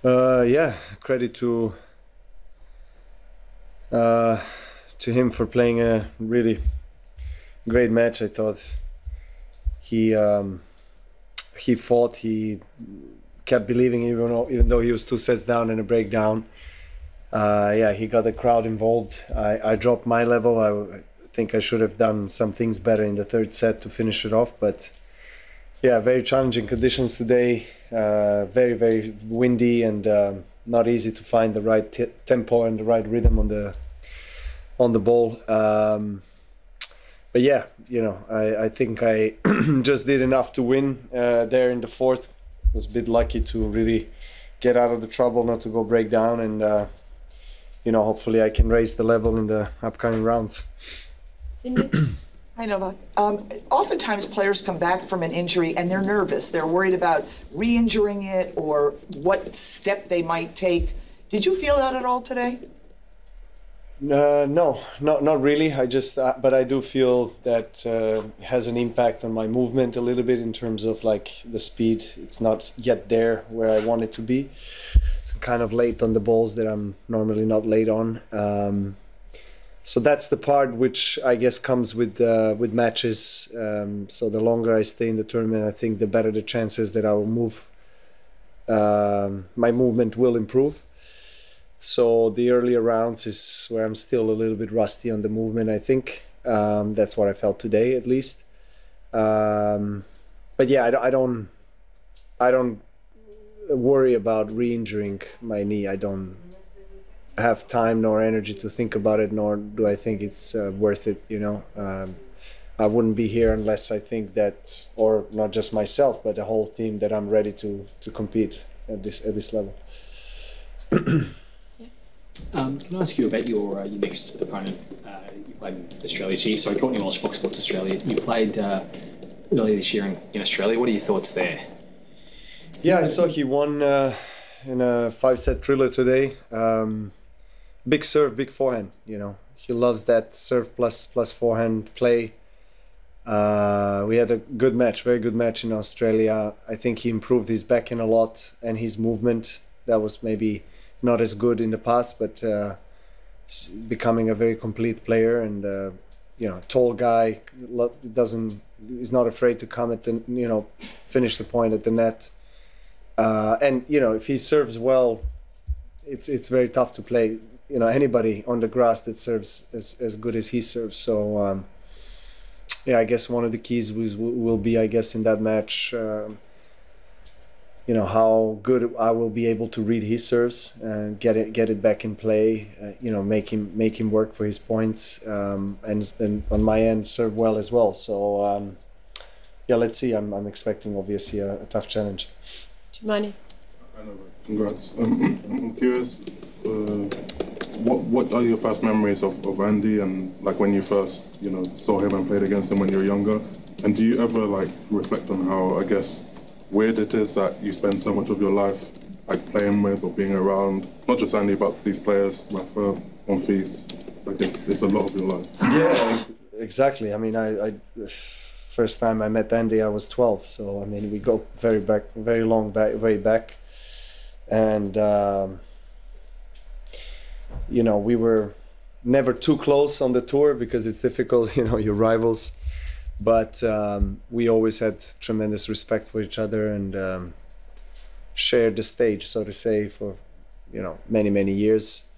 Yeah, credit to him for playing a really great match. I thought he fought, he kept believing even though he was 2 sets down in a breakdown. Yeah, he got the crowd involved. I dropped my level. I think I should have done some things better in the 3rd set to finish it off, but yeah, very challenging conditions today. Very, very windy and not easy to find the right tempo and the right rhythm on the ball. But yeah, you know, I think I just did enough to win there in the 4th. Was a bit lucky to really get out of the trouble, not to go break down, and you know, hopefully I can raise the level in the upcoming rounds. Cindy? Hi, Novak. Oftentimes players come back from an injury and they're nervous. They're worried about re-injuring it or what step they might take. Did you feel that at all today? No, not really. I just, but I do feel that has an impact on my movement a little bit in terms of like the speed. It's not yet there where I want it to be. So kind of late on the balls that I'm normally not late on. So that's the part which I guess comes with matches. So the longer I stay in the tournament, I think the better the chances that I will move. My movement will improve. So the earlier rounds is where I'm still a little bit rusty on the movement, I think. That's what I felt today, at least. But yeah, I don't worry about re-injuring my knee. I don't have time nor energy to think about it, nor do I think it's worth it, you know. I wouldn't be here unless I think that, or not just myself, but the whole team, that I'm ready to compete at this level. Can I ask you about your next opponent? You played in Australia. Sorry, Courtney Walsh, Fox Sports Australia. You played earlier this year in Australia. What are your thoughts there? Yeah, I saw he won in a 5-set thriller today. Big serve, big forehand. You know, he loves that serve plus forehand play. We had a good match, very good match in Australia. I think he improved his backhand a lot and his movement. That was maybe not as good in the past, but becoming a very complete player, and you know, tall guy, is not afraid to come at the, you know, finish the point at the net. And you know, if he serves well, it's very tough to play. You know, anybody on the grass that serves as good as he serves. So yeah, I guess one of the keys will be, I guess, in that match, you know, how good I will be able to read his serves and get it back in play. You know, make him work for his points, and on my end serve well as well. So yeah, let's see. I'm expecting obviously a tough challenge. Jumani? Congrats. I'm curious, what are your first memories of Andy, and like when you first, you know, saw him and played against him when you were younger? And do you ever like reflect on how, I guess, weird it is that you spend so much of your life like playing with or being around, not just Andy, but these players, Rafa, Monfils, like it's a lot of your life? Yeah, exactly. I mean, I first time I met Andy, I was 12. So I mean, we go very long back, way back, and you know, we were never too close on the tour because it's difficult, you know, your rivals. But we always had tremendous respect for each other and shared the stage, so to say, for, you know, many years.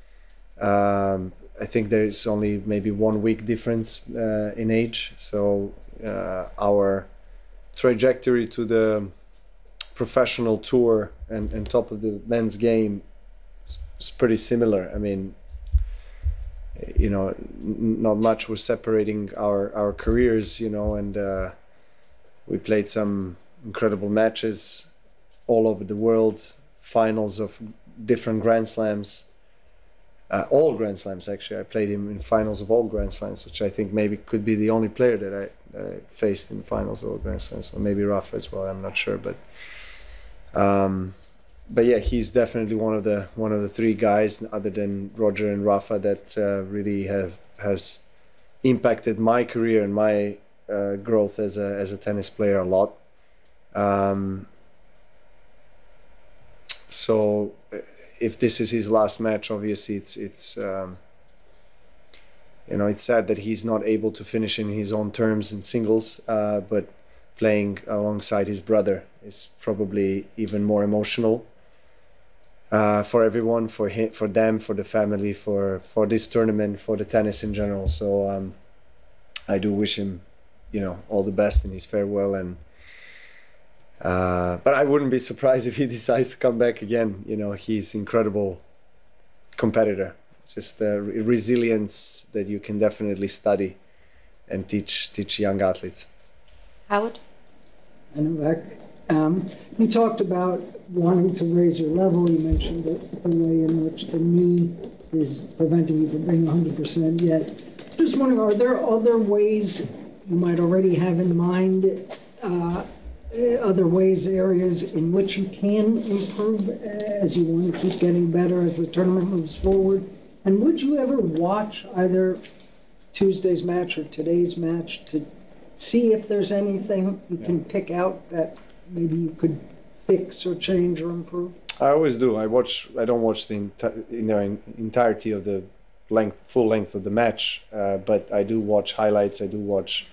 I think there is only maybe 1 week difference in age, so our trajectory to the professional tour and top of the men's game is pretty similar. I mean, you know, not much was separating our careers, you know, and we played some incredible matches all over the world, finals of different Grand Slams, all Grand Slams actually. I played him in finals of all Grand Slams, which I think maybe could be the only player that I faced in finals of all Grand Slams, or maybe Rafa as well, I'm not sure, but yeah, he's definitely one of the 3 guys, other than Roger and Rafa, that really has impacted my career and my growth as a tennis player a lot. So if this is his last match, obviously it's you know, it's sad that he's not able to finish in his own terms in singles, but playing alongside his brother is probably even more emotional for everyone, for him, for them, for the family, for this tournament, for the tennis in general. So I do wish him, you know, all the best in his farewell. And but I wouldn't be surprised if he decides to come back again. You know, he's incredible competitor. Just resilience that you can definitely study and teach young athletes. Howard? And Novak, you talked about wanting to raise your level. You mentioned the way in which the knee is preventing you from being 100% yet. Just wondering, are there other ways you might already have in mind, other ways, areas in which you can improve as you want to keep getting better as the tournament moves forward? And would you ever watch either Tuesday's match or today's match to see if there's anything you can pick out that maybe you could fix or change or improve? I always do. I don't watch the entirety of the full length of the match, but I do watch highlights. I do watch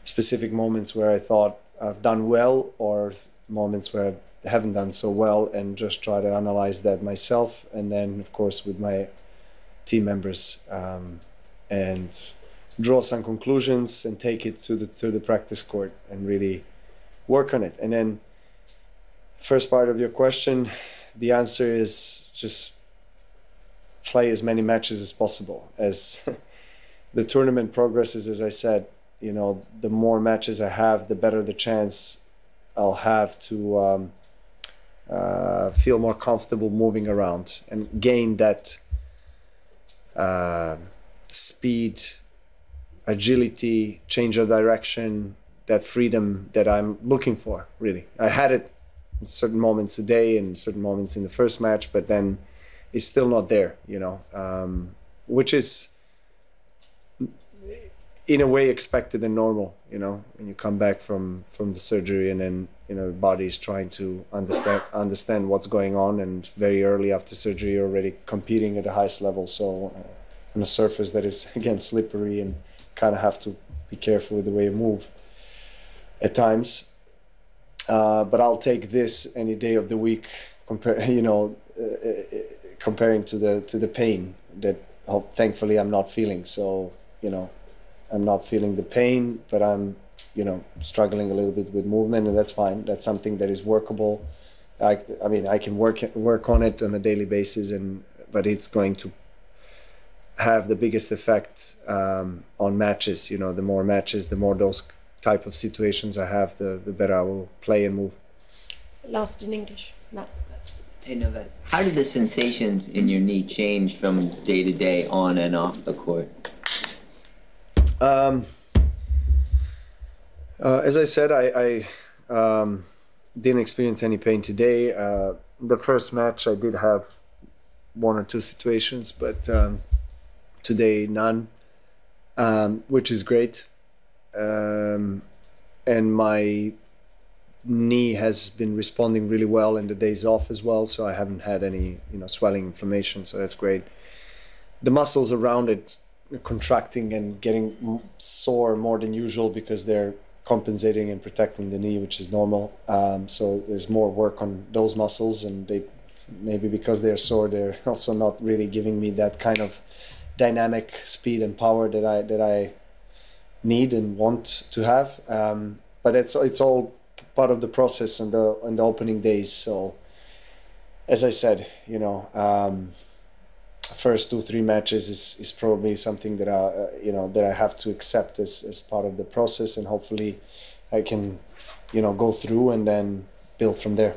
specific moments where I thought I've done well, or moments where I haven't done so well, and just try to analyze that myself, and then of course with my team members, and draw some conclusions and take it to the practice court and really work on it. And then first part of your question, the answer is just play as many matches as possible. As the tournament progresses, as I said, you know, the more matches I have, the better the chance I'll have to feel more comfortable moving around and gain that speed, agility, change of direction, that freedom that I'm looking for, really. I had it in certain moments today and certain moments in the first match, but then it's still not there, you know, which is in a way expected and normal, you know, when you come back from the surgery, and then, you know, the body is trying to understand what's going on, and very early after surgery you're already competing at the highest level. So on a surface that is, again, slippery, and kind of have to be careful with the way you move at times. But I'll take this any day of the week, comparing to the pain that thankfully I'm not feeling. So, you know, I'm not feeling the pain, but I'm, you know, struggling a little bit with movement, and that's fine. That's something that is workable. I mean, I can work on it on a daily basis, but it's going to have the biggest effect on matches. You know, the more matches, the more those type of situations I have, the better I will play and move. Last in English. No. Hey, Novak, how did the sensations in your knee change from day to day on and off the court? As I said, I didn't experience any pain today. The first match I did have one or two situations, but today none, which is great. And my knee has been responding really well in the days off as well, so I haven't had any, you know, swelling, inflammation, so that's great. The muscles around it contracting and getting sore more than usual because they're compensating and protecting the knee, which is normal. So there's more work on those muscles, and they maybe because they're sore, they're also not really giving me that kind of dynamic speed and power that I need and want to have. But it's all part of the process in the opening days. So as I said, you know, first 2-3 matches is probably something that I have to accept as part of the process, and hopefully I can, you know, go through and then build from there.